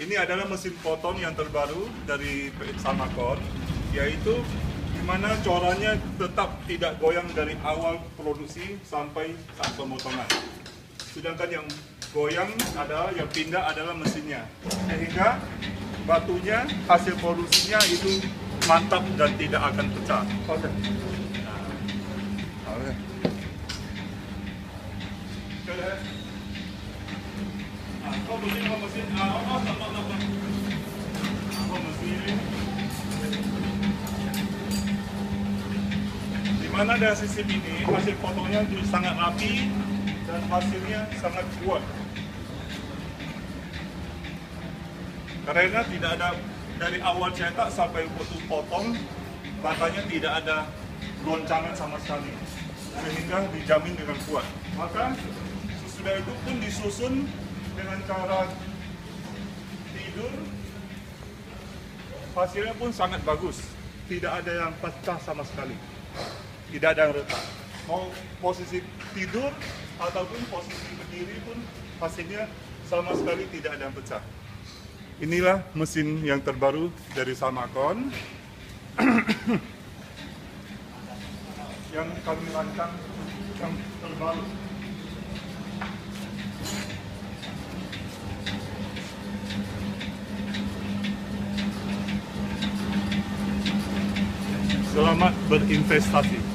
Ini adalah mesin potong yang terbaru dari Samakon, yaitu di mana coranya tetap tidak goyang dari awal produksi sampai saat pemotongan. Sedangkan yang goyang adalah, yang pindah adalah mesinnya. Sehingga batunya, hasil produksinya itu mantap dan tidak akan pecah. Oke. Oke. Dimana dari sistem ini hasil potongnya sangat rapi dan hasilnya sangat kuat. Karena tidak ada dari awal cetak sampai waktu potong, batanya tidak ada goncangan sama sekali, sehingga dijamin dengan kuat. Maka sesudah itu pun disusun dengan cara tidur, hasilnya pun sangat bagus. Tidak ada yang pecah sama sekali, tidak ada yang retak. Mau posisi tidur ataupun posisi berdiri pun hasilnya sama sekali tidak ada yang pecah. Inilah mesin yang terbaru dari Samakon yang kami rancang yang terbaru. Selamat berinvestasi.